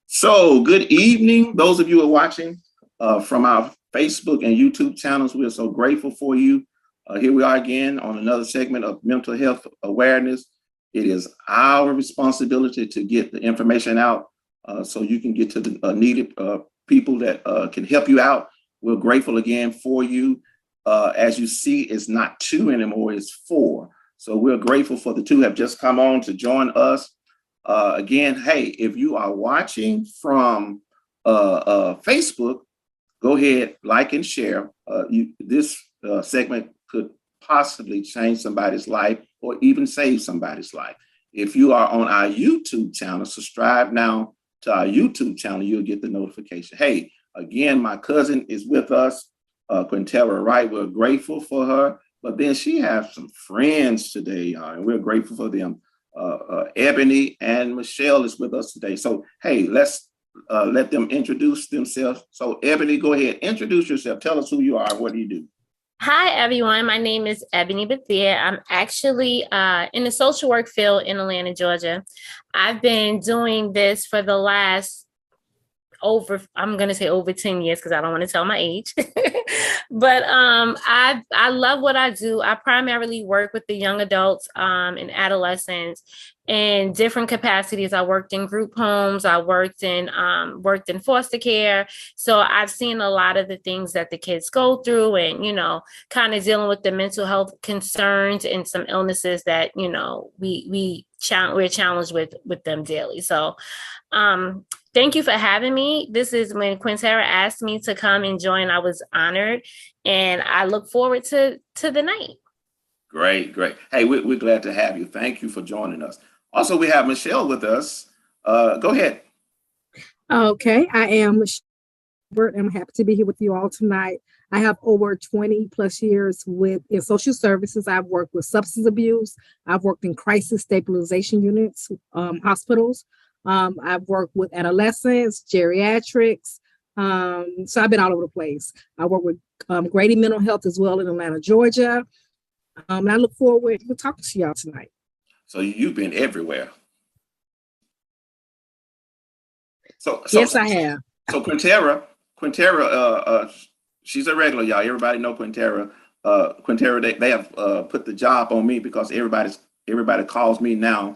So good evening, those of you who are watching from our Facebook and YouTube channels. We are so grateful for you. Here we are again on another segment of mental health awareness. It is our responsibility to get the information out so you can get to the needed people that can help you out. We're grateful again for you. As you see, it's not 2 anymore, it's 4. So we're grateful for the 2 have just come on to join us. Again, hey, if you are watching from Facebook, go ahead, like and share. This segment could possibly change somebody's life or even save somebody's life. If you are on our YouTube channel, subscribe now to our YouTube channel, you'll get the notification. Hey, again, my cousin is with us, Quinterra Wright. We're grateful for her, but then she has some friends today, and we're grateful for them. Ebony and Michelle is with us today. So, hey, let's let them introduce themselves. So, Ebony, go ahead, introduce yourself. Tell us who you are. What do you do? Hi, everyone. My name is Ebony Bethea. I'm actually in the social work field in Atlanta, Georgia. I've been doing this for the last I'm going to say over 10 years because I don't want to tell my age. But I love what I do. I primarily work with the young adults and adolescents in different capacities. I worked in group homes. I worked in foster care. So I've seen a lot of the things that the kids go through and, kind of dealing with the mental health concerns and some illnesses that, we're challenged with them daily. So thank you for having me. This is when Quinterra asked me to come and join. I was honored, and I look forward to the night. Great. Hey, we're glad to have you. Thank you for joining us. Also, we have Michelle with us. Go ahead. Okay, I am Michelle. I'm happy to be here with you all tonight. I have over 20 plus years in social services. I've worked with substance abuse. I've worked in crisis stabilization units, hospitals. I've worked with adolescents, geriatrics. So I've been all over the place. I work with Grady Mental Health as well in Atlanta, Georgia. And I look forward to talking to y'all tonight. So you've been everywhere. Yes, I have. So Quinterra, she's a regular, y'all. Everybody know Quinterra. Quinterra, they have put the job on me because everybody calls me now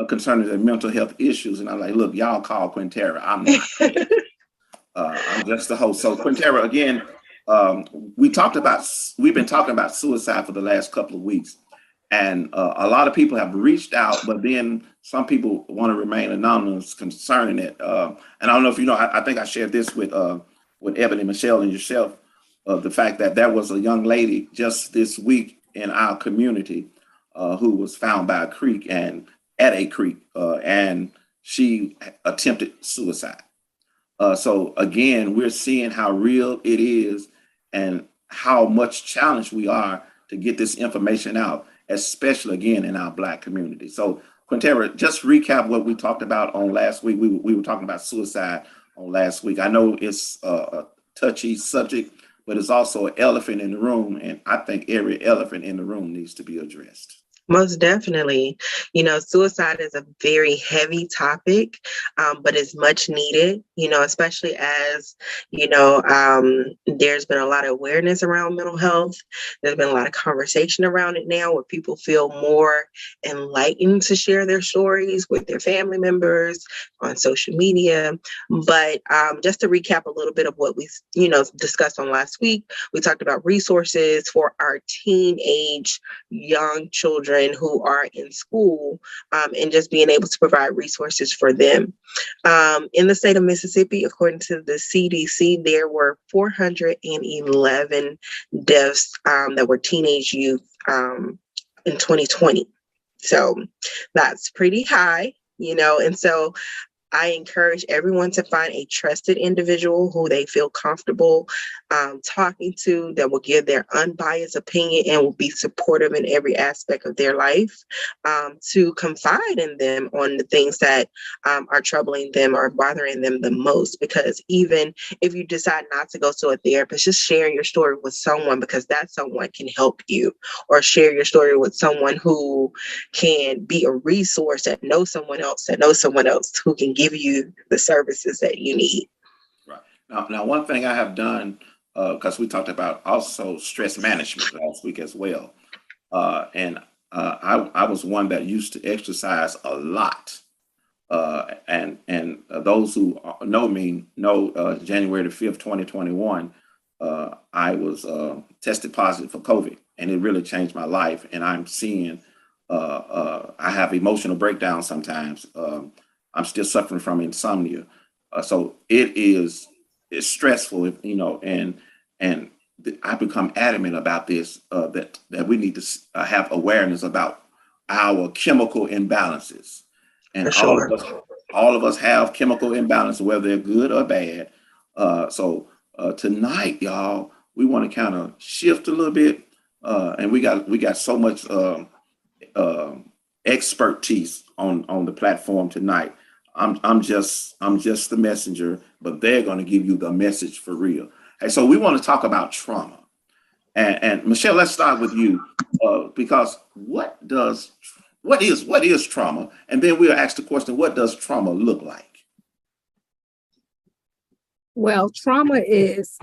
concerning their mental health issues, and I'm like, look, y'all call Quinterra. I'm not. I'm just the host. So Quinterra, again, we've been talking about suicide for the last couple of weeks, and a lot of people have reached out, but then some people want to remain anonymous concerning it. And I don't know if you know, I think I shared this with Ebony, Michelle, and yourself, the fact that there was a young lady just this week in our community who was found by a creek and she attempted suicide. So again, we're seeing how real it is and how much challenge we are to get this information out, especially again in our Black community. So Quinterra, just recap what we talked about on last week. We were talking about suicide on last week. I know it's a touchy subject, but it's also an elephant in the room, and I think every elephant in the room needs to be addressed. Most definitely. Suicide is a very heavy topic, but it's much needed, especially as, there's been a lot of awareness around mental health. There's been a lot of conversation around it now where people feel more enlightened to share their stories with their family members on social media. But just to recap a little bit of what we, discussed on last week, we talked about resources for our teenage young children who are in school, and just being able to provide resources for them. In the state of Mississippi, according to the CDC, there were 411 deaths that were teenage youth in 2020. So that's pretty high, and so I encourage everyone to find a trusted individual who they feel comfortable talking to, that will give their unbiased opinion and will be supportive in every aspect of their life, to confide in them on the things that are troubling them or bothering them the most. Because even if you decide not to go to a therapist, just sharing your story with someone, because that someone can help you, or share your story with someone who can be a resource that knows someone else who can give you the services that you need. Right. Now, one thing I have done, because we talked about also stress management last week as well, and I was one that used to exercise a lot, and those who know me know January the 5th, 2021, I was tested positive for COVID, and it really changed my life. And I'm seeing I have emotional breakdowns sometimes. I'm still suffering from insomnia. So it's stressful, and I become adamant about this, that we need to have awareness about our chemical imbalances. And sure. all of us have chemical imbalance, whether they're good or bad. So tonight, y'all, we want to kind of shift a little bit. And we got so much expertise on the platform tonight. I'm just the messenger, but they're going to give you the message for real. Hey, so we want to talk about trauma, and Michelle, let's start with you, because what is trauma, and then we'll ask the question, what does trauma look like? Well, trauma is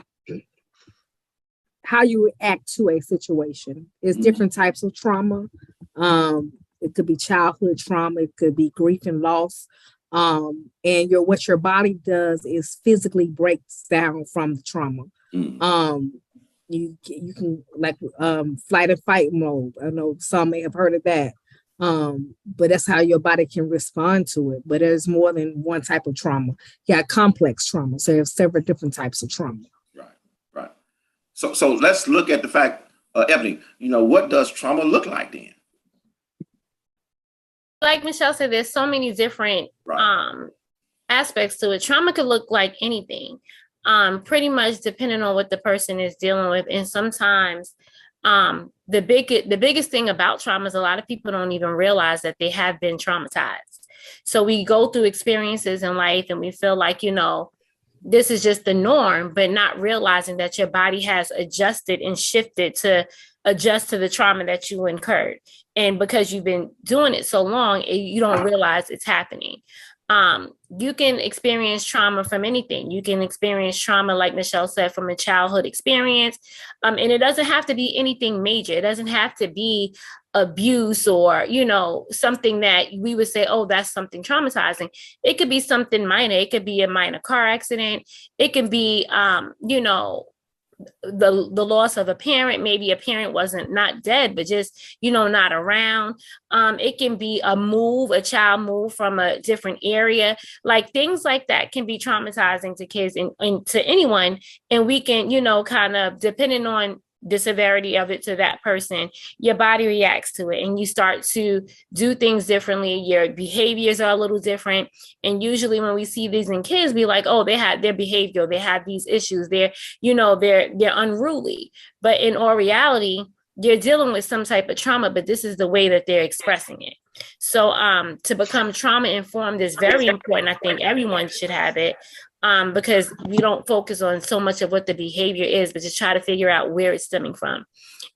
how you react to a situation. It's different types of trauma. It could be childhood trauma. It could be grief and loss. And what your body does is physically breaks down from the trauma. You can flight or fight mode. I know some may have heard of that. But that's how your body can respond to it. But there's more than one type of trauma. You got complex trauma. So there's several different types of trauma. Right. So let's look at the fact, Ebony, what does trauma look like then? Like Michelle said, there's so many different aspects to it. Trauma could look like anything, pretty much depending on what the person is dealing with. And sometimes the biggest thing about trauma is a lot of people don't even realize that they have been traumatized. So we go through experiences in life and we feel like, this is just the norm, but not realizing that your body has adjusted and shifted to adjust to the trauma that you incurred. And because you've been doing it so long, you don't realize it's happening. You can experience trauma from anything. You can experience trauma, like Michelle said, from a childhood experience. And it doesn't have to be anything major. It doesn't have to be abuse or, something that we would say, oh, that's something traumatizing. It could be something minor. It could be a minor car accident. It can be, the loss of a parent. Maybe a parent wasn't not dead, but just not around. It can be a child move from a different area. Like things like that can be traumatizing to kids and to anyone. And we can kind of, depending on the severity of it to that person, your body reacts to it and you start to do things differently. Your behaviors are a little different. And usually when we see these in kids, we like, oh, they had their behavior, they have these issues, they're unruly. But in all reality, they're dealing with some type of trauma, but this is the way that they're expressing it. So to become trauma informed is very important. I think everyone should have it. Because we don't focus on so much of what the behavior is, but just try to figure out where it's stemming from.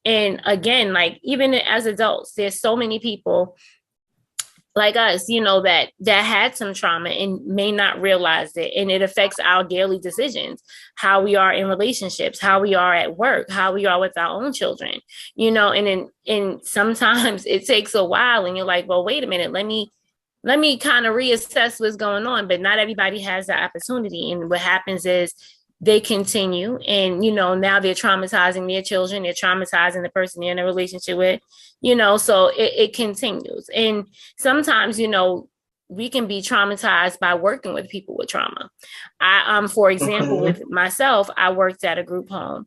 And again, like even as adults, there's so many people like us, that had some trauma and may not realize it. And it affects our daily decisions, how we are in relationships, how we are at work, how we are with our own children, and sometimes it takes a while and you're like, well, wait a minute, let me kind of reassess what's going on, but not everybody has the opportunity. And what happens is they continue and, now they're traumatizing their children, they're traumatizing the person they're in a relationship with, so it continues. And sometimes, we can be traumatized by working with people with trauma. For example, with myself, I worked at a group home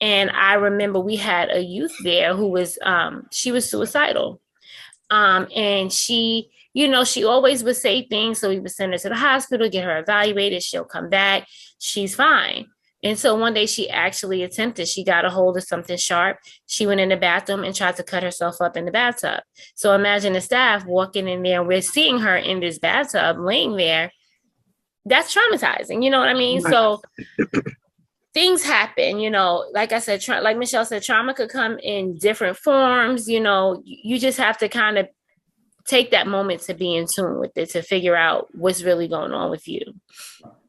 and I remember we had a youth there who was, she was suicidal. And she always would say things. So we would send her to the hospital, get her evaluated. She'll come back. She's fine. And so one day she actually attempted, she got a hold of something sharp. She went in the bathroom and tried to cut herself up in the bathtub. So imagine the staff walking in there and we're seeing her in this bathtub laying there. That's traumatizing. You know what I mean? So things happen, like I said, like Michelle said, trauma could come in different forms. You just have to kind of take that moment to be in tune with it, to figure out what's really going on with you.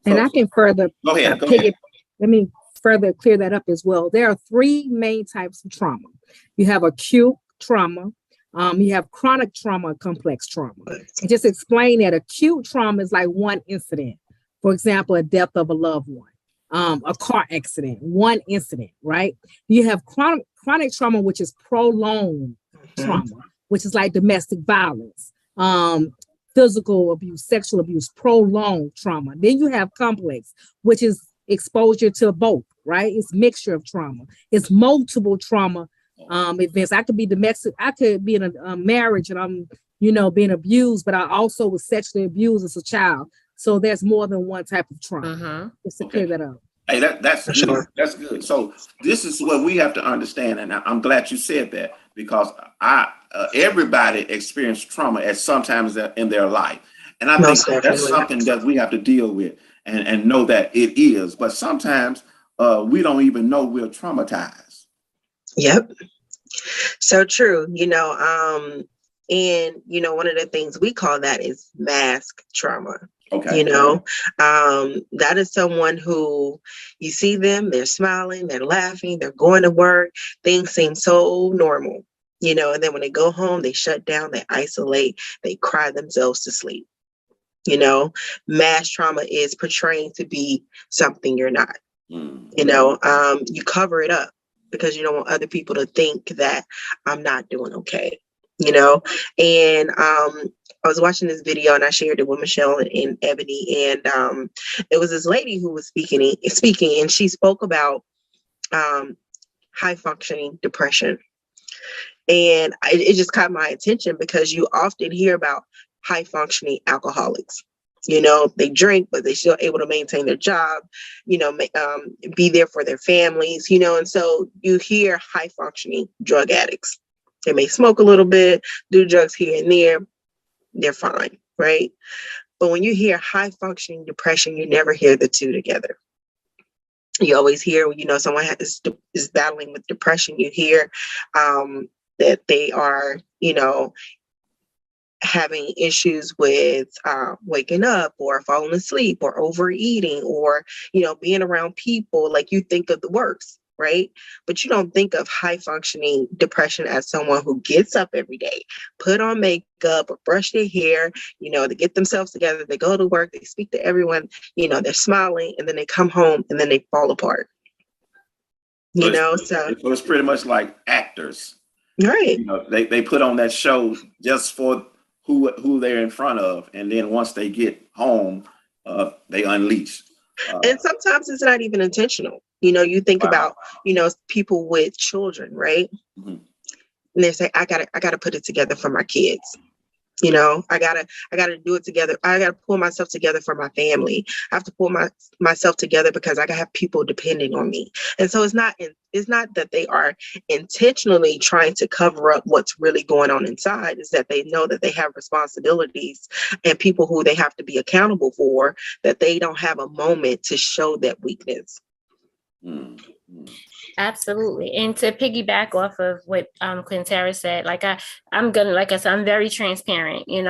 And I can further, go ahead. Let me further clear that up as well. There are three main types of trauma. You have acute trauma, you have chronic trauma, complex trauma. And just explain that acute trauma is like one incident. For example, a death of a loved one, a car accident, one incident, right? You have chronic trauma, which is prolonged trauma, which is like domestic violence, physical abuse, sexual abuse, prolonged trauma. Then you have complex, which is exposure to both, right? It's mixture of trauma. It's multiple trauma events. I could be domestic. I could be in a marriage and I'm, being abused, but I also was sexually abused as a child. So there's more than one type of trauma. Just to clear that up. Hey, that's good. Sure. That's good. So this is what we have to understand, and I'm glad you said that because everybody experienced trauma at some times in their life, and I think that's something that we have to deal with and know that it is. But sometimes we don't even know we're traumatized. Yep, so true. And one of the things we call that is mask trauma. Okay. That is someone who you see them, they're smiling, they're laughing, they're going to work. Things seem so normal, and then when they go home, they shut down, they isolate, they cry themselves to sleep. Mass trauma is portraying to be something you're not. You cover it up because you don't want other people to think that I'm not doing okay. And I was watching this video and I shared it with Michelle and Ebony, and it was this lady who was speaking, and she spoke about high functioning depression, and it just caught my attention because you often hear about high functioning alcoholics. They drink, but they're still able to maintain their job, be there for their families, and so you hear high functioning drug addicts. They may smoke a little bit, do drugs here and there. They're fine, right? But when you hear high functioning depression, you never hear the two together. You always hear, someone is battling with depression. You hear that they are, having issues with waking up or falling asleep or overeating or, being around people, like you think of the worst, right? But you don't think of high functioning depression as someone who gets up every day, put on makeup or brush their hair, to get themselves together. They go to work, they speak to everyone, they're smiling, and then they come home and then they fall apart. So it's pretty much like actors. Right. They put on that show just for who they're in front of, and then once they get home, they unleash. And sometimes it's not even intentional. You think about, people with children, right? Mm-hmm. And they say, I gotta put it together for my kids. I gotta do it together. I gotta pull myself together for my family. I have to pull myself together because I gotta have people depending on me. And so it's not that they are intentionally trying to cover up what's really going on inside. It's that they know that they have responsibilities and people who they have to be accountable for, that they don't have a moment to show that weakness. Mm-hmm. Absolutely. And to piggyback off of what Quinterra said, I'm very transparent, and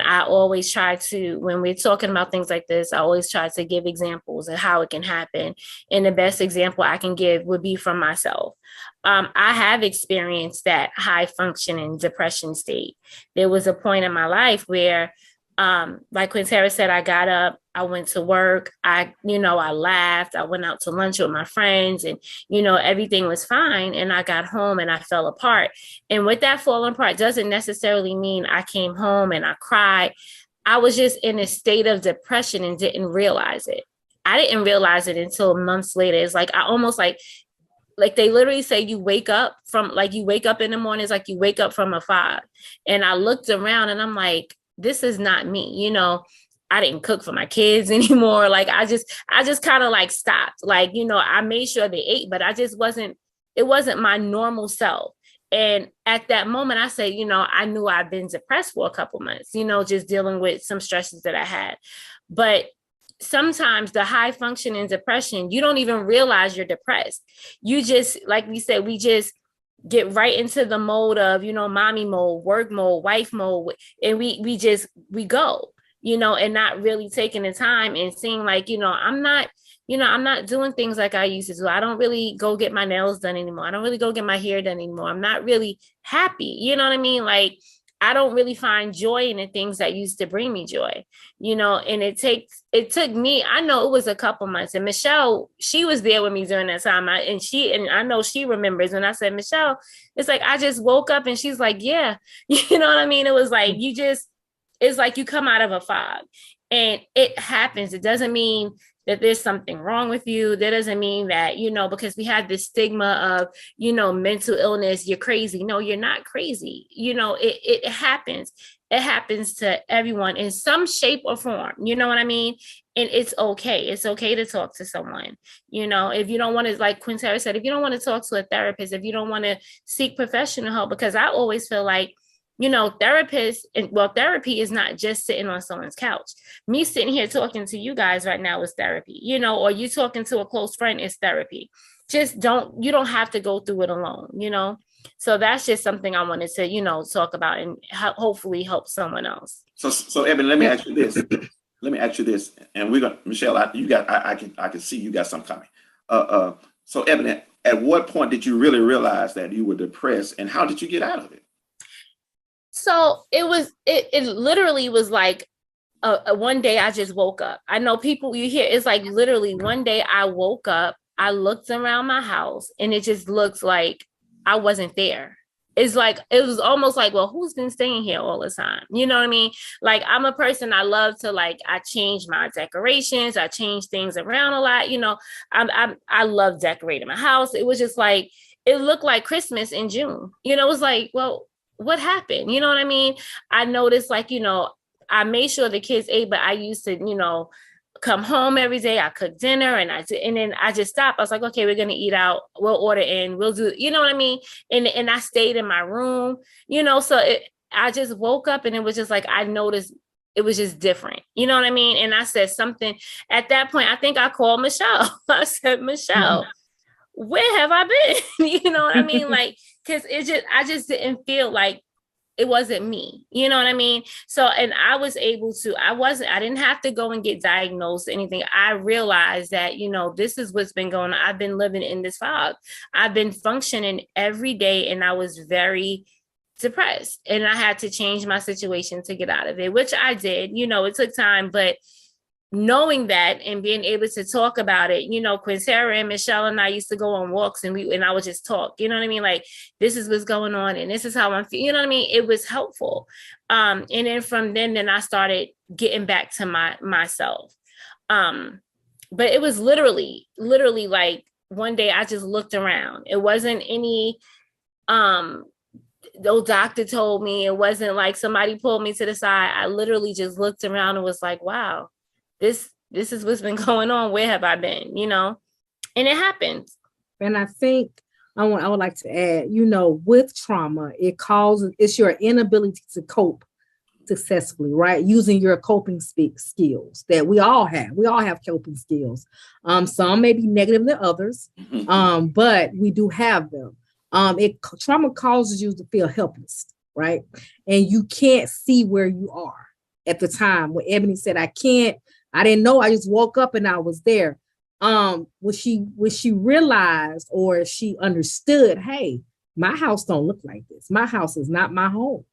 I always try to, when we're talking about things like this, I always try to give examples of how it can happen. And the best example I can give would be from myself. I have experienced that high functioning depression state. There was a point in my life where, like Quinterra said, I got up, I went to work, I laughed, I went out to lunch with my friends, and, everything was fine. And I got home and I fell apart. And with that falling apart doesn't necessarily mean I came home and I cried. I was just in a state of depression and didn't realize it. I didn't realize it until months later. It's like, I almost like they literally say you wake up in the morning, it's like you wake up from a fog. And I looked around and I'm like, this is not me. I didn't cook for my kids anymore. Like, I just kind of like stopped. Like, I made sure they ate, but it wasn't my normal self. And at that moment I said, I knew I'd been depressed for a couple months, just dealing with some stresses that I had. But sometimes the high functioning depression, you don't even realize you're depressed. You just, like we said, we just get right into the mode of, mommy mode, work mode, wife mode. And we go, and not really taking the time and seeing like, I'm not doing things like I used to do. I don't really go get my nails done anymore. I don't really go get my hair done anymore. I'm not really happy. You know what I mean? Like, I don't really find joy in the things that used to bring me joy, and it took me, I know it was a couple months, and Michelle, she was there with me during that time. And I know she remembers when I said, Michelle, it's like, I just woke up, and she's like, yeah, you know what I mean? It was like, it's like you come out of a fog, and it happens. It doesn't mean that there's something wrong with you. That doesn't mean that, because we have this stigma of, mental illness, you're crazy. No, you're not crazy. It happens. It happens to everyone in some shape or form. You know what I mean? And it's okay. It's okay to talk to someone. If you don't want to, like Quinterra said, if you don't want to talk to a therapist, if you don't want to seek professional help, because I always feel like, therapy is not just sitting on someone's couch. Me sitting here talking to you guys right now is therapy, or you talking to a close friend is therapy. You don't have to go through it alone, So that's just something I wanted to, talk about and hopefully help someone else. So Ebony, let me ask you this. And we're gonna, Michelle, I can see you got some coming. So Ebony, at what point did you really realize that you were depressed, and how did you get out of it? So it literally was like one day I just woke up. I know people, you hear, it's like literally one day I woke up, I looked around my house, and it just looks like I wasn't there. It's like, it was almost like, well, who's been staying here all the time? You know what I mean? Like, I'm a person, I love to, like, I change my decorations, I change things around a lot. I love decorating my house. It was just like, it looked like Christmas in June. It was like, well, what happened? You know what I mean? I noticed, like, I made sure the kids ate, but I used to, come home every day. I cooked dinner, and then I just stopped. I was like, okay, we're going to eat out. We'll order in. We'll do, you know what I mean? And I stayed in my room, so I just woke up, and it was just like, I noticed it was just different. You know what I mean? And I said something at that point. I think I called Michelle. I said, Michelle, where have I been? You know what I mean? Like, because I just didn't feel like it wasn't me, you know what I mean? So, and I was able to, I didn't have to go and get diagnosed or anything. I realized that, you know, this is what's been going on. I've been living in this fog. I've been functioning every day, and I was very depressed, and I had to change my situation to get out of it, which I did. You know, it took time, but knowing that and being able to talk about it, you know, Quinterra and Michelle and I used to go on walks, and I would just talk, you know what I mean? Like, this is what's going on, and this is how I'm feeling, you know what I mean? It was helpful. And then from then I started getting back to myself. But it was literally like one day I just looked around. It wasn't any, no doctor told me. It wasn't like somebody pulled me to the side. I literally just looked around and was like, wow, this is what's been going on. Where have I been? You know, and it happens. And I think I would like to add, you know, with trauma, it's your inability to cope successfully, right? Using your coping skills that we all have. We all have coping skills. Some may be negative than others, but we do have them. Trauma causes you to feel helpless, right? And you can't see where you are at the time. When Ebony said, I didn't know, I just woke up and I was there. When she realized, or she understood, hey, my house don't look like this. My house is not my home.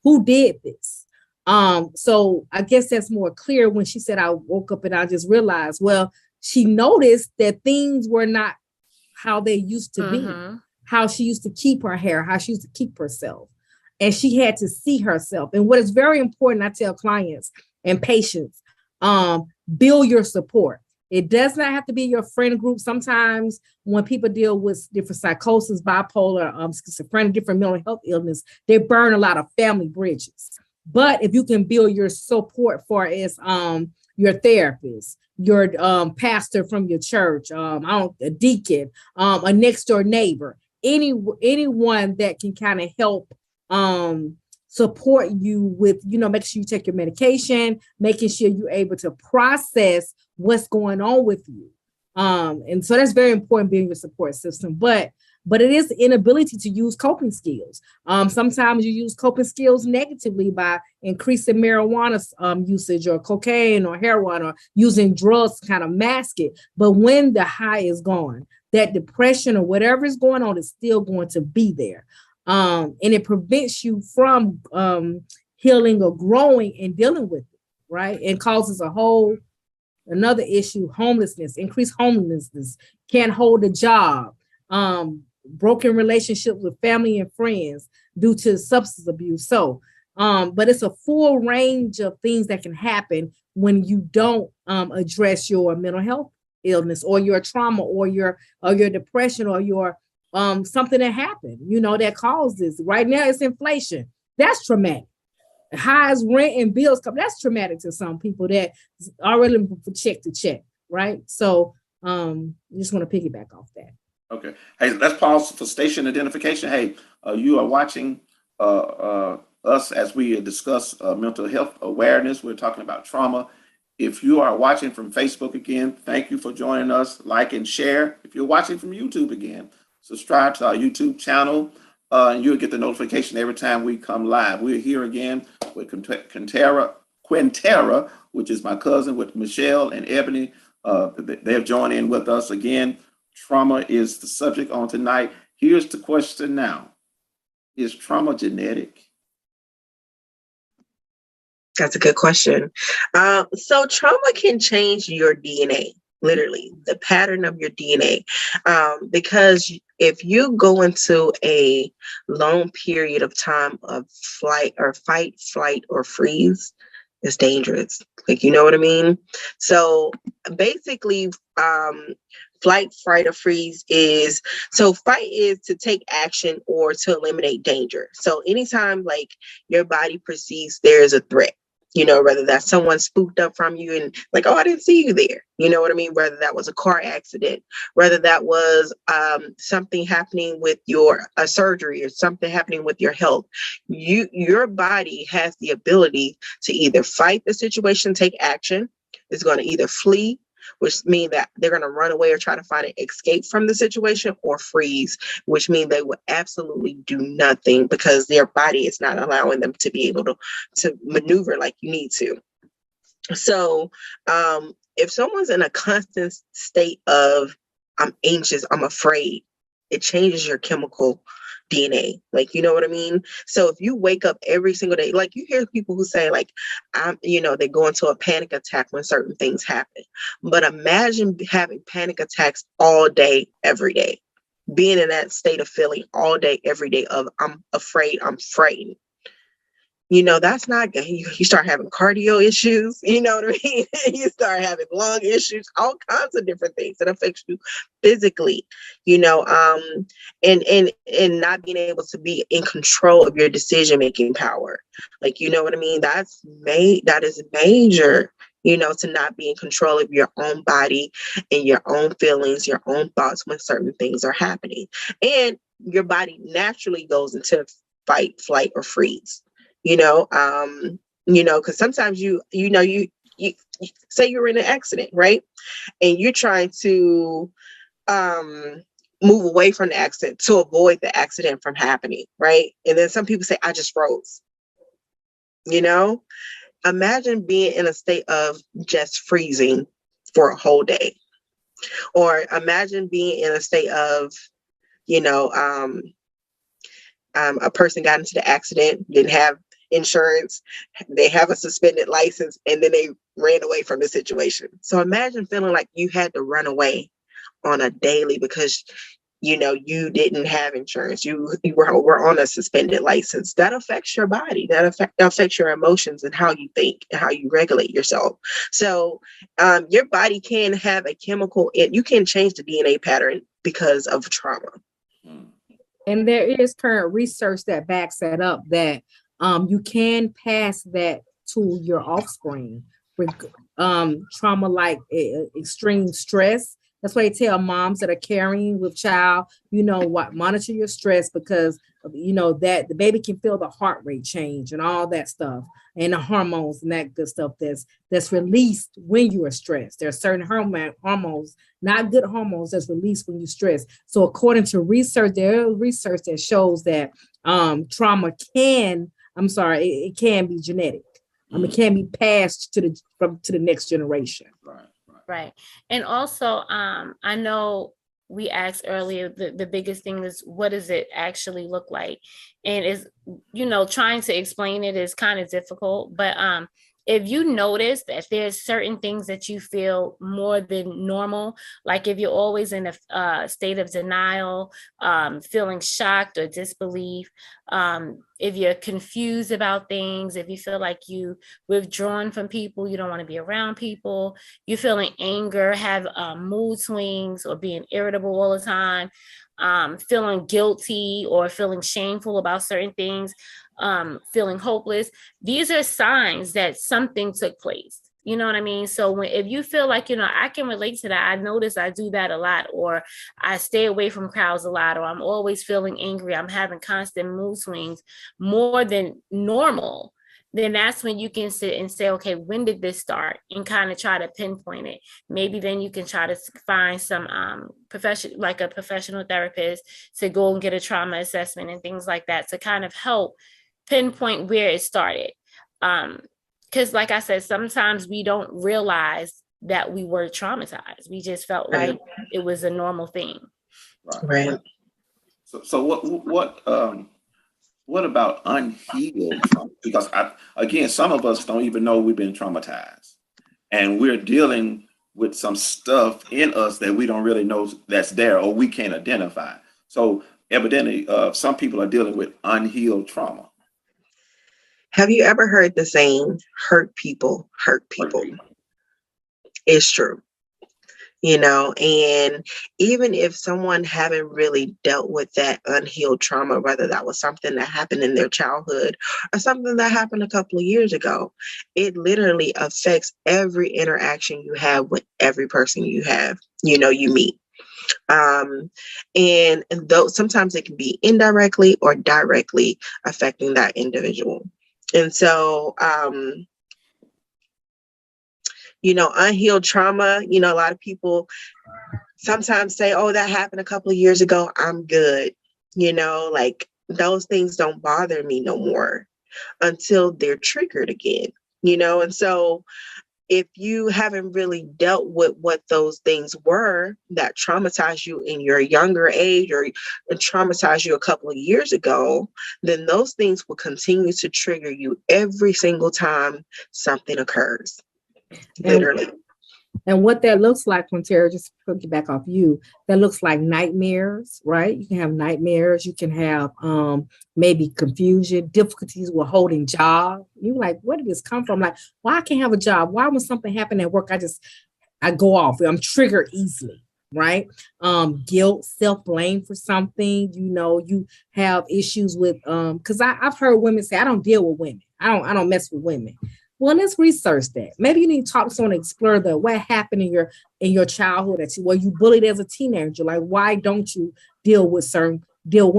Who did this? So I guess that's more clear when she said, I woke up and I just realized, well, she noticed that things were not how they used to be, how she used to keep her hair, how she used to keep herself. And she had to see herself. And what is very important, I tell clients and patients, build your support. It does not have to be your friend group. Sometimes when people deal with different psychosis, bipolar, schizophrenia, different mental health illness, they burn a lot of family bridges. But if you can build your support for your therapist, your pastor from your church, a deacon, a next door neighbor, anyone that can kind of help support you with, you know, making sure you take your medication, making sure you're able to process what's going on with you. And so that's very important, being your support system. But it is the inability to use coping skills. Sometimes you use coping skills negatively by increasing marijuana usage, or cocaine, or heroin, or using drugs to kind of mask it. But when the high is gone, that depression or whatever is going on is still going to be there. And it prevents you from healing or growing and dealing with it, right? And causes another issue, homelessness, increased homelessness, can't hold a job, broken relationships with family and friends due to substance abuse. So, but it's a full range of things that can happen when you don't address your mental health illness, or your trauma, or your depression, or your something that happened, you know, that caused this. Right now it's inflation. That's traumatic. High as rent and bills come, that's traumatic to some people that are really from check to check, right? So just want to piggyback off that. Okay. Hey, let's pause for station identification. Hey, you are watching us as we discuss mental health awareness. We're talking about trauma. If you are watching from Facebook again, thank you for joining us. Like and share. If you're watching from YouTube again, subscribe to our YouTube channel. And you'll get the notification every time we come live. We're here again with Quinterra, which is my cousin, with Michelle and Ebony. They've joined in with us again. Trauma is the subject on tonight. Here's the question now. Is trauma genetic? That's a good question. So trauma can change your DNA, literally the pattern of your DNA, because if you go into a long period of time of fight, flight, or freeze, it's dangerous. Like, you know what I mean? So basically, flight, fright, or freeze is, so fight is to take action or to eliminate danger. So anytime like your body perceives there's a threat, you know, whether that's someone spooked up from you and like, oh, I didn't see you there. You know what I mean? Whether that was a car accident, whether that was something happening with a surgery, or something happening with your health, your body has the ability to either fight the situation, take action. It's going to either flee, which means that they're going to run away or try to find an escape from the situation, or freeze, which means they will absolutely do nothing because their body is not allowing them to be able to maneuver like you need to. So if someone's in a constant state of, I'm anxious, I'm afraid, it changes your chemical DNA. Like, you know what I mean? So if you wake up every single day, like you hear people who say like, they go into a panic attack when certain things happen. But imagine having panic attacks all day, every day, being in that state of feeling all day, every day of, I'm afraid, I'm frightened. That's not good. You start having cardio issues, you know what I mean? You start having lung issues, all kinds of different things that affects you physically, and not being able to be in control of your decision-making power. Like, you know what I mean? That is major, to not be in control of your own body and your own feelings, your own thoughts when certain things are happening. And your body naturally goes into fight, flight, or freeze. Because sometimes you say you're in an accident, right? And you're trying to move away from the accident to avoid the accident from happening, right? And then some people say, I just froze. Imagine being in a state of just freezing for a whole day. Or imagine being in a state of, a person got into the accident, didn't have insurance, they have a suspended license, and then they ran away from the situation. So imagine feeling like you had to run away on a daily because you didn't have insurance, you were on a suspended license. That affects your body, that affects your emotions and how you think and how you regulate yourself. So your body can have a chemical, you can change the DNA pattern because of trauma. And there is current research that backs that up, that you can pass that to your offspring with trauma, like extreme stress. That's why they tell moms that are carrying with child, monitor your stress, because that the baby can feel the heart rate change and all that stuff, and the hormones and that good stuff that's released when you are stressed. There are certain hormones, not good hormones, that's released when you stress. So according to research, there is research that shows that trauma it can be genetic. It can be passed to the next generation. Right. And also, I know we asked earlier, the biggest thing is, what does it actually look like? And is, trying to explain it is kind of difficult, but if you notice that there's certain things that you feel more than normal, like if you're always in a state of denial, feeling shocked or disbelief, if you're confused about things, if you feel like you withdrawn from people, you don't want to be around people, you're feeling anger, have mood swings, or being irritable all the time, feeling guilty or feeling shameful about certain things, feeling hopeless. These are signs that something took place. You know what I mean? So if you feel like, I can relate to that. I notice I do that a lot, or I stay away from crowds a lot, or I'm always feeling angry, I'm having constant mood swings more than normal, then that's when you can sit and say, okay, when did this start? And kind of try to pinpoint it. Maybe then you can try to find some like a professional therapist to go and get a trauma assessment and things like that to kind of help pinpoint where it started. Because like I said, sometimes we don't realize that we were traumatized. We just felt like it was a normal thing. Right. So what about unhealed trauma? Because again, some of us don't even know we've been traumatized, and we're dealing with some stuff in us that we don't really know that's there, or we can't identify. So evidently, some people are dealing with unhealed trauma. Have you ever heard the saying, hurt people hurt people? It's true. And even if someone haven't really dealt with that unhealed trauma, whether that was something that happened in their childhood or something that happened a couple of years ago, it literally affects every interaction you have with every person you meet. And though sometimes it can be indirectly or directly affecting that individual. And so, unhealed trauma. A lot of people sometimes say, oh, that happened a couple of years ago, I'm good. Like those things don't bother me no more until they're triggered again, and so if you haven't really dealt with what those things were that traumatized you in your younger age or traumatized you a couple of years ago, then those things will continue to trigger you every single time something occurs. Literally. And what that looks like, Quinterra, just to put back off you, that looks like nightmares, right? You can have nightmares. You can have maybe confusion, difficulties with holding job. You're like, where did this come from? Like, why I can't have a job? Why when something happened at work, I go off. I'm triggered easily, right? Guilt, self-blame for something. You have issues with because I've heard women say, I don't deal with women. I don't mess with women. Well, let's research that. Maybe you need to talk to someone to explore what happened in your childhood were you bullied as a teenager? Like, why don't you deal with women?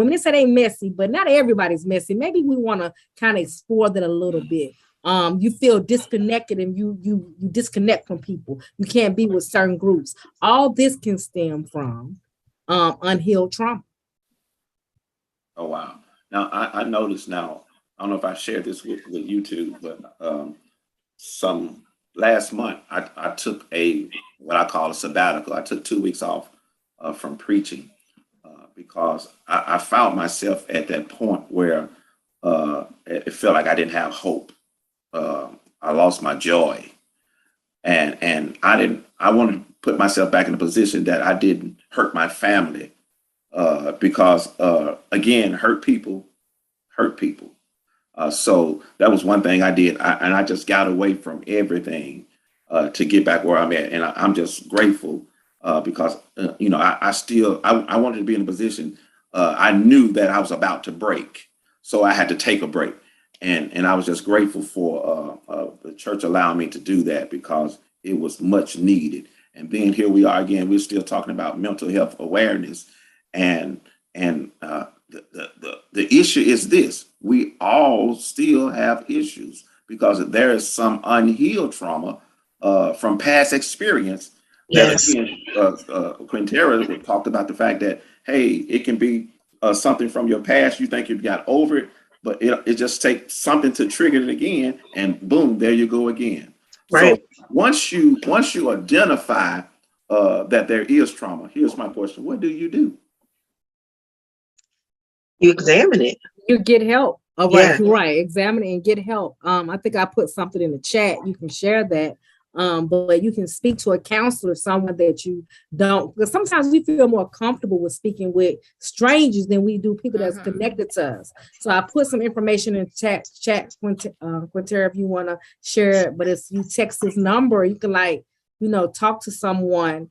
They say they messy, but not everybody's messy. Maybe we want to kind of explore that a little bit. You feel disconnected and you disconnect from people. You can't be with certain groups. All this can stem from unhealed trauma. Oh, wow. Now, I noticed now, I don't know if I shared this with you too, but last month, I took what I call a sabbatical. I took 2 weeks off from preaching because I found myself at that point where it felt like I didn't have hope. I lost my joy, and I wanted to put myself back in a position that I didn't hurt my family because again, hurt people. So that was one thing I did. I just got away from everything to get back where I'm at. And I'm just grateful because, I wanted to be in a position. I knew that I was about to break. So I had to take a break. And I was just grateful for the church allowing me to do that because it was much needed. And then here we are again, we're still talking about mental health awareness. And the issue is this: we all still have issues because there is some unhealed trauma from past experience. Yes. That again, Quinterra talked about the fact that, hey, it can be something from your past. You think you've got over it, but it just takes something to trigger it again, and boom, there you go again. Right. So once you identify that there is trauma, here's my question: what do you do? You examine it. You get help. Oh, Yeah. right. Examine it and get help. I think I put something in the chat. You can share that. But you can speak to a counselor, someone that you don't, because sometimes we feel more comfortable with speaking with strangers than we do people that's connected to us. So I put some information in chat, Quinterra, if you want to share it, but it's you text this number, you can talk to someone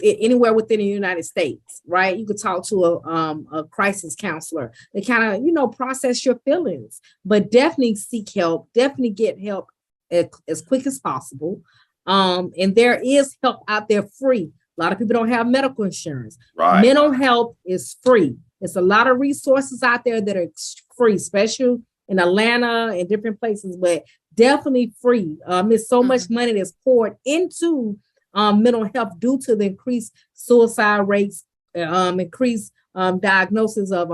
anywhere within the United States, right? You could talk to a crisis counselor. They kind of, process your feelings, but definitely seek help, definitely get help as quick as possible. And there is help out there free. A lot of people don't have medical insurance. Right. Mental health is free. There's a lot of resources out there that are free, especially in Atlanta and different places, but definitely free. There's so much money that's poured into mental health due to the increased suicide rates, increased diagnosis of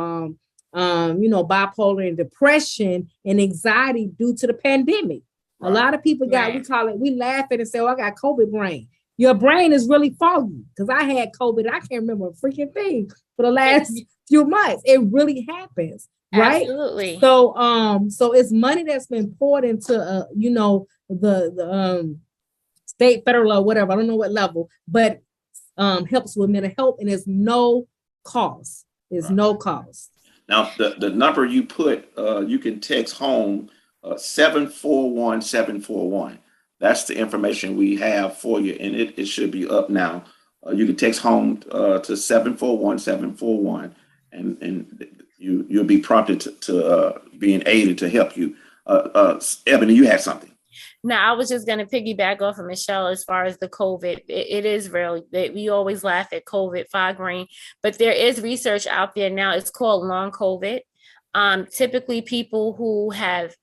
bipolar and depression and anxiety due to the pandemic. Right. A lot of people we laugh at it and say, oh, I got COVID brain. Your brain is really foggy because I had COVID. I can't remember a freaking thing for the last few months. It really happens. Right. Absolutely. So it's money that's been poured into, the state, federal, or whatever. I don't know what level, but helps with mental health, and there's no cost. There's no cost. Now, the number you put, you can text home 741-741. That's the information we have for you, and it should be up now. You can text home to 741-741, and you'll be prompted to being aided to help you. Ebony, you had something. Now, I was just going to piggyback off of Michelle as far as the COVID. It is real. We always laugh at COVID, fog rain, but there is research out there now. It's called long COVID. Typically, people who has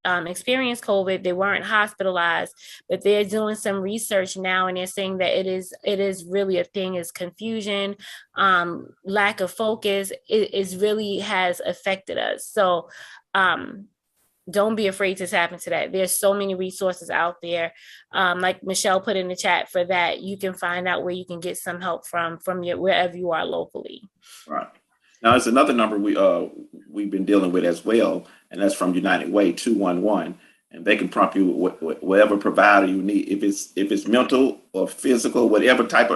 experienced COVID, they weren't hospitalized, but they're doing some research now, and they're saying that it is really a thing. Is confusion, lack of focus. It really has affected us. So don't be afraid to tap into that. There's so many resources out there. Like Michelle put in the chat for that, you can find out where you can get some help from wherever you are locally. Right. Now, it's another number we've been dealing with as well, and that's from United Way 211, and they can prompt you with whatever provider you need. If it's mental or physical, whatever type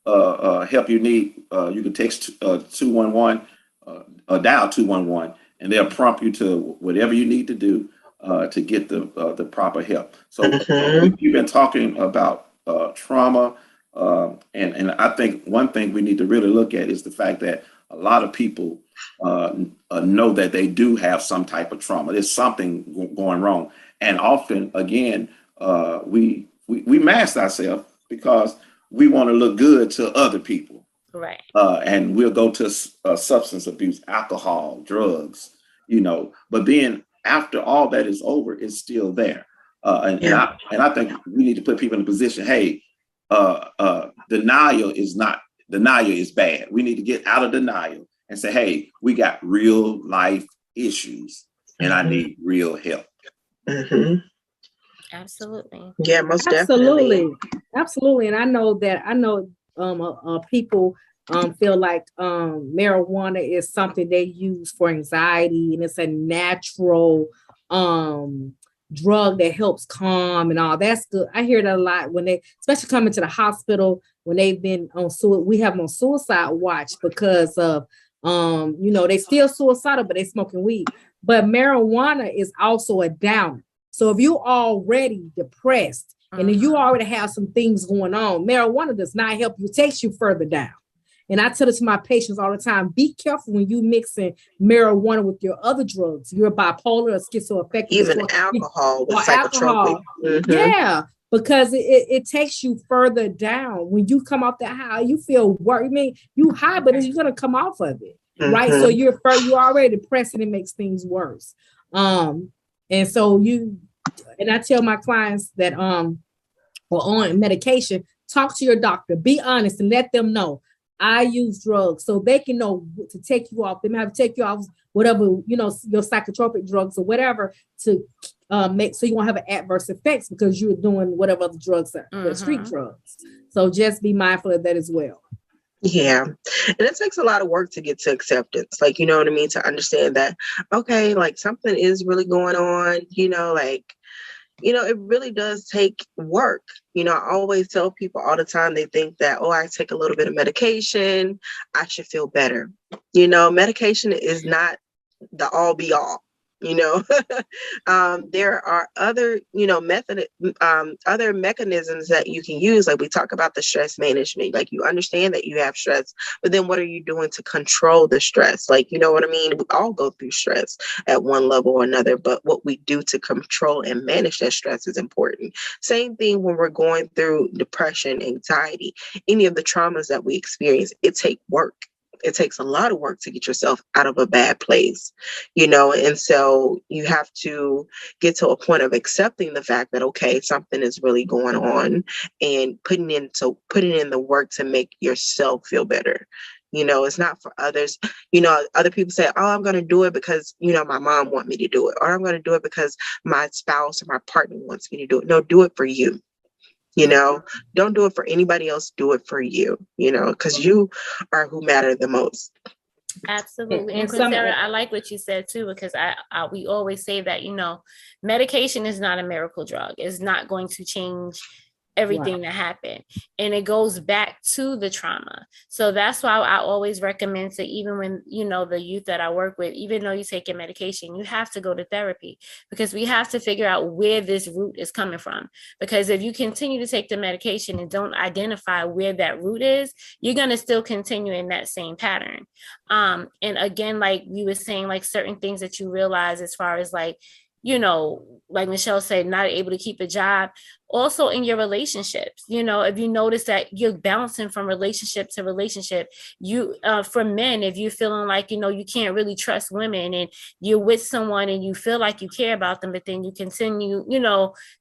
of help you need, you can text 211, dial 211, and they'll prompt you to whatever you need to do to get the proper help. So you've been talking about trauma, and I think one thing we need to really look at is the fact that a lot of people know that they do have some type of trauma. There's something going wrong, and often, again, we mask ourselves because we want to look good to other people, right? And we'll go to substance abuse, alcohol, drugs, But then after all that is over, it's still there, and I think we need to put people in a position. Hey, denial is bad. We need to get out of denial and say, hey, we got real life issues and I need real help. Absolutely. Yeah, most definitely. Absolutely. And I know people feel like marijuana is something they use for anxiety, and it's a natural drug that helps calm and all. That's good. I hear that a lot when they, especially coming to the hospital when they've been on we have them on suicide watch because of they still suicidal, but they smoking weed. But marijuana is also a downer. So if you're already depressed and you already have some things going on, marijuana does not help you. It takes you further down. And I tell it to my patients all the time, be careful when you mixing marijuana with your other drugs. You're bipolar or schizoaffective. Even alcohol with psychotropic. Yeah, because it takes you further down. When you come off that high, you feel worried. I mean, you high, but you're going to come off of it, right? So you're already depressed and it makes things worse. And so I tell my clients that are on medication, talk to your doctor, be honest and let them know. I use drugs so they can know to take you off. They may have to take you off whatever, your psychotropic drugs or whatever to make so you won't have adverse effects because you're doing whatever other drugs are, street drugs. So just be mindful of that as well. Yeah. And it takes a lot of work to get to acceptance. Like, you know what I mean? To understand that, okay, like something is really going on, it really does take work. I always tell people all the time, they think that, I take a little bit of medication, I should feel better. Medication is not the all be all. There are other, other mechanisms that you can use. Like we talk about the stress management, like you understand that you have stress, but then what are you doing to control the stress? Like, you know what I mean? We all go through stress at one level or another, but what we do to control and manage that stress is important. Same thing when we're going through depression, anxiety, any of the traumas that we experience, it takes work. It takes a lot of work to get yourself out of a bad place, and so you have to get to a point of accepting the fact that, okay, something is really going on and putting in the work to make yourself feel better. It's not for others. Other people say, I'm going to do it because, my mom wants me to do it, or I'm going to do it because my spouse or my partner wants me to do it. No, do it for you. Don't do it for anybody else. Do it for you, because you are who matter the most. Absolutely. And Quinterra, I like what you said too, because we always say that, medication is not a miracle drug. It's not going to change everything that happened, and it goes back to the trauma. So that's why I always recommend to, even when the youth that I work with, even though you take your medication, you have to go to therapy, because we have to figure out where this root is coming from. Because if you continue to take the medication and don't identify where that root is, you're going to still continue in that same pattern. And again, like we were saying, like certain things that you realize as far as like, like Michelle said, not able to keep a job. also in your relationships. If you notice that you're bouncing from relationship to relationship, for men, if you're feeling like, you can't really trust women, and you're with someone and you feel like you care about them, but then you continue,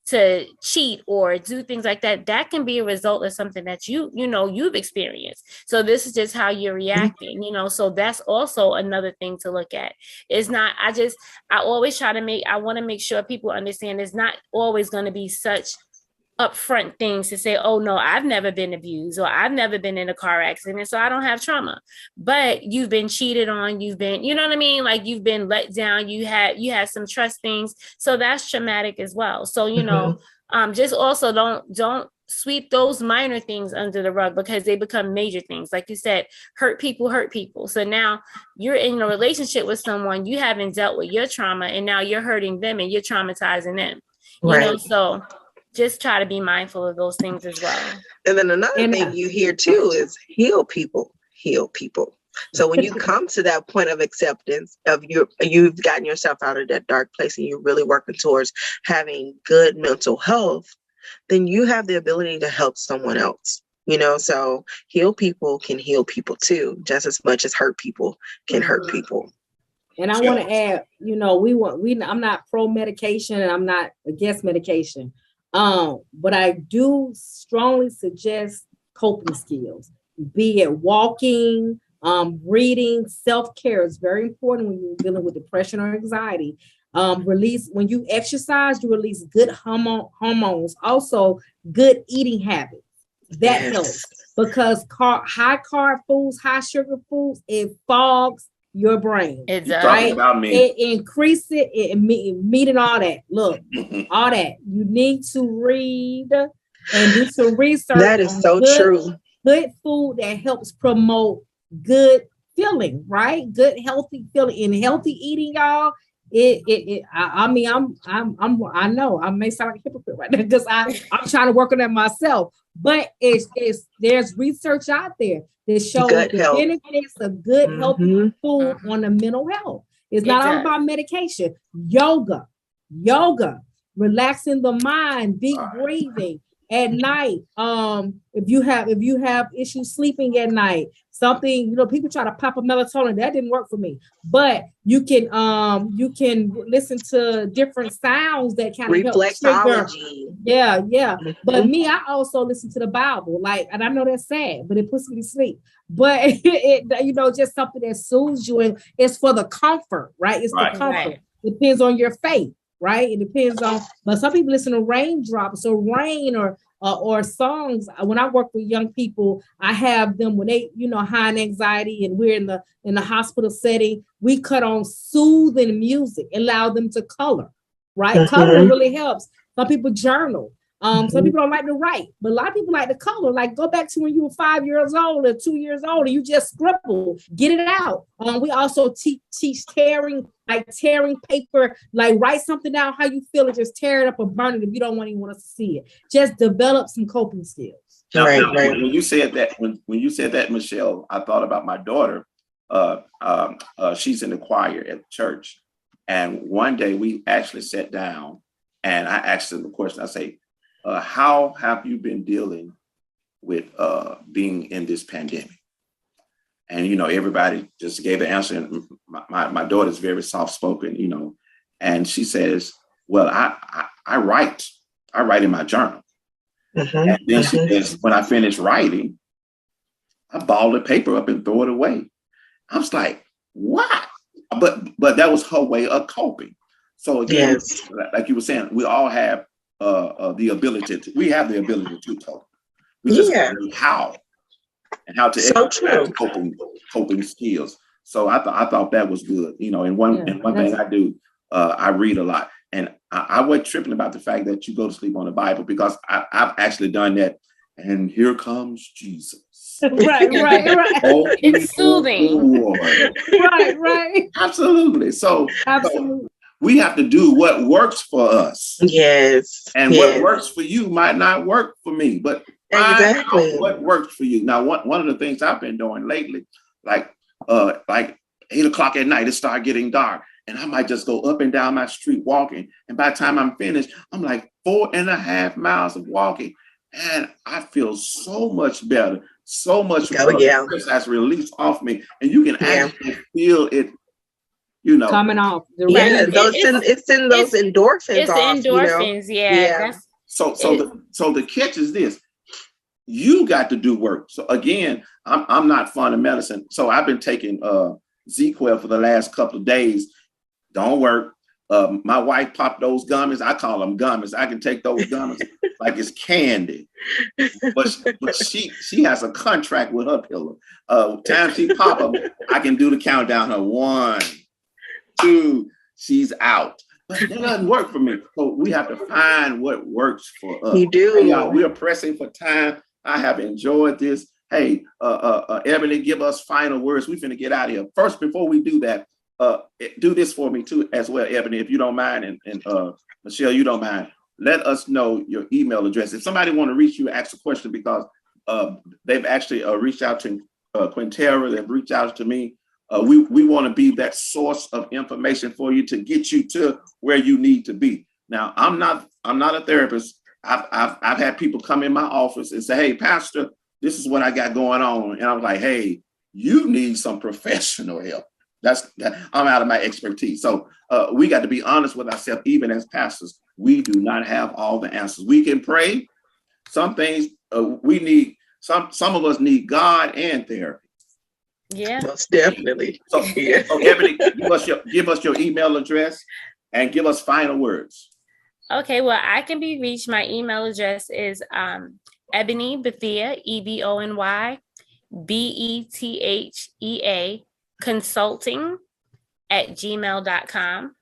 to cheat or do things like that, that can be a result of something that you've experienced. So this is just how you're reacting, so that's also another thing to look at. It's not, I always I want to make sure people understand it's not always going to be such upfront things to say, oh no, I've never been abused, or I've never been in a car accident, so I don't have trauma. But you've been cheated on, you've been, you know what I mean? Like, you've been let down, you had some trust things. So that's traumatic as well. So, just also don't sweep those minor things under the rug, because they become major things. Like you said, hurt people. So now you're in a relationship with someone, you haven't dealt with your trauma, and now you're hurting them and you're traumatizing them. So just try to be mindful of those things as well. And then another thing you hear too is heal people. So when you come to that point of acceptance of you've gotten yourself out of that dark place and you're really working towards having good mental health, then you have the ability to help someone else. So heal people can heal people too, just as much as hurt people can hurt people. And I want to add, I'm not pro medication and I'm not against medication. But I do strongly suggest coping skills, be it walking, reading. Self-care is very important when you're dealing with depression or anxiety. When you exercise, you release good hormones, also good eating habits. That helps, because high carb foods, high sugar foods, it fogs your brain. It does. Right? About me. It increases it, meat and all that. Look, all that. You need to read and do some research. That is so true. Good food that helps promote good feeling, right? Good healthy feeling and healthy eating, y'all. I know I may sound like a hypocrite right now, because I'm trying to work on that myself. But there's research out there that shows the benefits of good healthy food on the mental health. It's not all about medication. Yoga, relaxing the mind, deep breathing at night. If you have issues sleeping at night, something, people try to pop a melatonin, that didn't work for me. But you can listen to different sounds that kind of help trigger. Yeah. But me, I also listen to the Bible, and I know that's sad, but it puts me to sleep. But it just something that soothes you, and it's for the comfort, right? It's the comfort. Right. Depends on your faith. Right. It depends on, but some people listen to raindrops or rain or songs. When I work with young people, I have them when they, high in anxiety and we're in the hospital setting, we cut on soothing music, allow them to color, right? Coloring really helps. Some people journal. Some people don't like to write, but a lot of people like to color. Like, go back to when you were 5 years old or 2 years old and you just scribble, get it out. We also teach tearing paper, like write something down how you feel and just tear it up or burn it if you don't want us to see it. Just develop some coping skills. Right. When you said that, Michelle, I thought about my daughter. She's in the choir at church, and one day we actually sat down and I asked her the question. I say, how have you been dealing with being in this pandemic? And, everybody just gave an answer. And my daughter's very soft-spoken, and she says, well, I write in my journal. And then she says, when I finish writing, I ball the paper up and throw it away. I was like, what? But that was her way of coping. So again, like you were saying, we all have the ability to cope. We just learn how to exercise coping skills. So I thought that was good. And one thing I do, I read a lot, and I wasn't tripping about the fact that you go to sleep on the Bible, because I've actually done that. And here comes Jesus. Right. It's soothing. Right. Absolutely. So we have to do what works for us. Yes. And what works for you might not work for me, but exactly what works for you. Now, one of the things I've been doing lately, like 8 o'clock at night, it started getting dark. and I might just go up and down my street walking. And by the time I'm finished, I'm like 4.5 miles of walking. And I feel so much better, so much that's released off me. And you can actually feel it, coming off. Yeah, it's in those endorphins. It's off, endorphins, yeah. So the catch is this. You got to do work. So again, I'm not fond of medicine. So I've been taking Z-Quil for the last couple of days. Don't work. My wife popped those gummies. I call them gummies. I can take those gummies like it's candy. But she has a contract with her pillow. Time she pop them, I can do the countdown. Her 1, 2, she's out. But it doesn't work for me. So we have to find what works for us. You do. We are pressing for time. I have enjoyed this. Hey, Ebony, give us final words. We finna get out of here. First, before we do that, do this for me too, as well, Ebony, if you don't mind, and Michelle, you don't mind. Let us know your email address. If somebody want to reach you, ask a question, because they've actually reached out to Quinterra. They've reached out to me. We want to be that source of information for you to get you to where you need to be. Now, I'm not a therapist. I've had people come in my office and say, "Hey, Pastor, this is what I got going on," and I'm like, "Hey, you need some professional help." I'm out of my expertise. So we got to be honest with ourselves, even as pastors. We do not have all the answers. We can pray. Some things we need. Some of us need God and therapy. Yeah, most definitely. So Ebony, give us your email address and give us final words. Okay, well, I can be reached. My email address is Ebony Bethea, EBONY BETHEA consulting@gmail.com.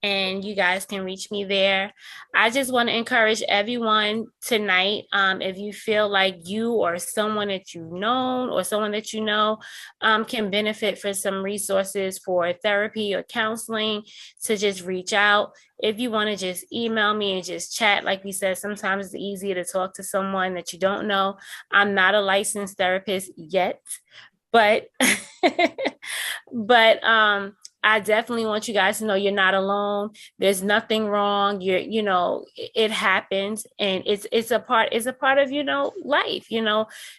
And you guys can reach me there. I just want to encourage everyone tonight. If you feel like you or someone that you've known or someone that you know can benefit from some resources for therapy or counseling, to just reach out. If you want to just email me and just chat, like we said, sometimes it's easier to talk to someone that you don't know. I'm not a licensed therapist yet, but I definitely want you guys to know you're not alone. There's nothing wrong. It happens, and it's a part of, life.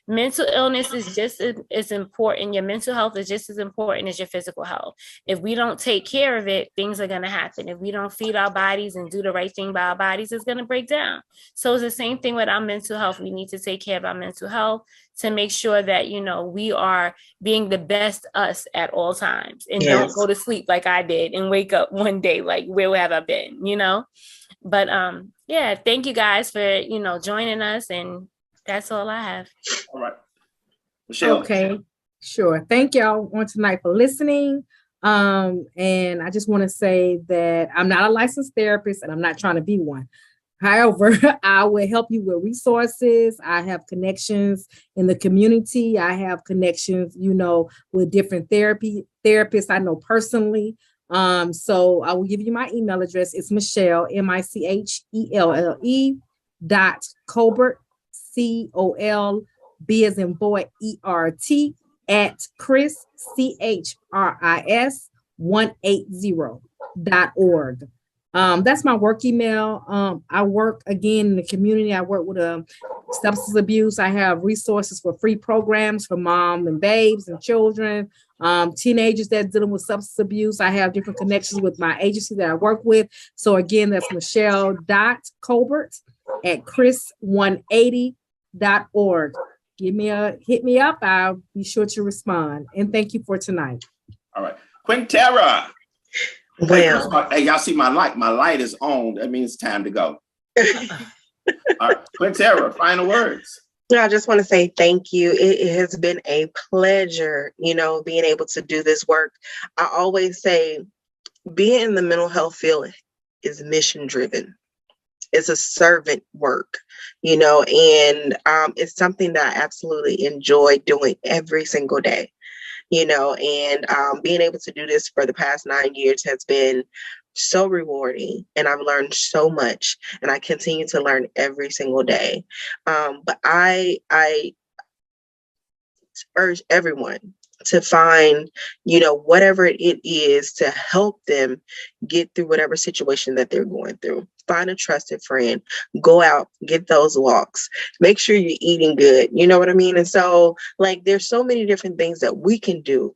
Mental illness is just as important. Your mental health is just as important as your physical health. If we don't take care of it, things are going to happen. If we don't feed our bodies and do the right thing by our bodies, it's going to break down. So it's the same thing with our mental health. We need to take care of our mental health to make sure that, we are being the best us at all times, and don't go to sleep like I did and wake up one day like, where have I been, But thank you guys for, joining us, and that's all I have. All right. Michelle. Okay, sure. Thank y'all on tonight for listening. And I just want to say that I'm not a licensed therapist, and I'm not trying to be one. However, I will help you with resources. I have connections in the community. I have connections, with different therapists I know personally. So I will give you my email address. It's Michelle, MICHELLE .Colbert, COLB as in boy, ERT @Chris, CHRIS 180.org. That's my work email. I work again in the community. I work with substance abuse. I have resources for free programs for mom and babes and children, teenagers that are dealing with substance abuse. I have different connections with my agency that I work with. So again, that's Michelle.Colbert @Chris180.org. Hit me up. I'll be sure to respond. And thank you for tonight. All right. Quinterra. Well, hey, y'all see my light? My light is on. That means it's time to go. All right, Quinterra, final words. I just want to say thank you. It has been a pleasure, being able to do this work. I always say being in the mental health field is mission driven. It's a servant work, and it's something that I absolutely enjoy doing every single day. And being able to do this for the past 9 years has been so rewarding, and I've learned so much, and I continue to learn every single day. But I urge everyone to find, whatever it is to help them get through whatever situation that they're going through. Find a trusted friend, go out, get those walks, make sure you're eating good. You know what I mean? And so like, there's so many different things that we can do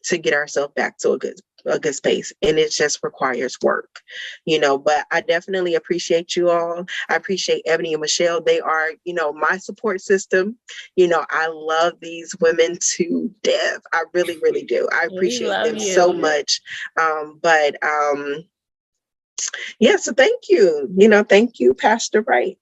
to get ourselves back to a good space, and it just requires work, but I definitely appreciate you all. I appreciate Ebony and Michelle. They are, my support system. I love these women to death. I really, really do. I appreciate them so much. Yeah, so thank you. Thank you, Pastor Wright.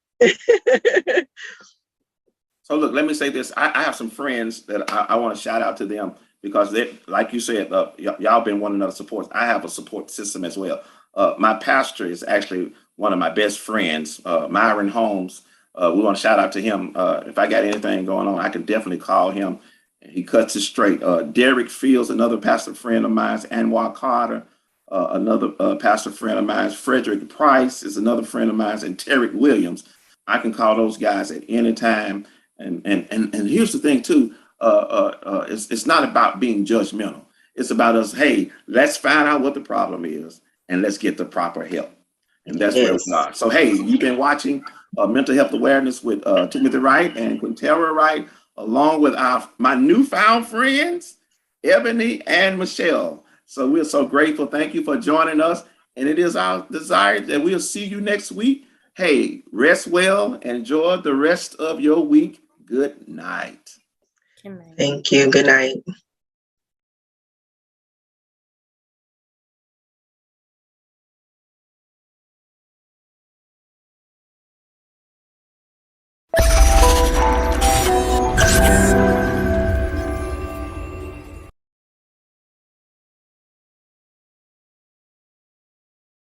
So look, let me say this. I have some friends that I want to shout out to them, because they, like you said, y'all been one another's support. I have a support system as well. My pastor is actually one of my best friends, Myron Holmes. We want to shout out to him. If I got anything going on, I can definitely call him. He cuts it straight. Derek Fields, another pastor friend of mine. Anwar Carter, another pastor friend of mine. Frederick Price is another friend of mine. And Tarek Williams. I can call those guys at any time. And here's the thing too. It's not about being judgmental. It's about us, hey, let's find out what the problem is and let's get the proper help. And that's where we are. So, hey, you've been watching Mental Health Awareness with Timothy Wright and Quinterra Wright, along with my newfound friends, Ebony and Michelle. So we're so grateful. Thank you for joining us. And it is our desire that we'll see you next week. Hey, rest well. Enjoy the rest of your week. Good night. Thank you. Good night.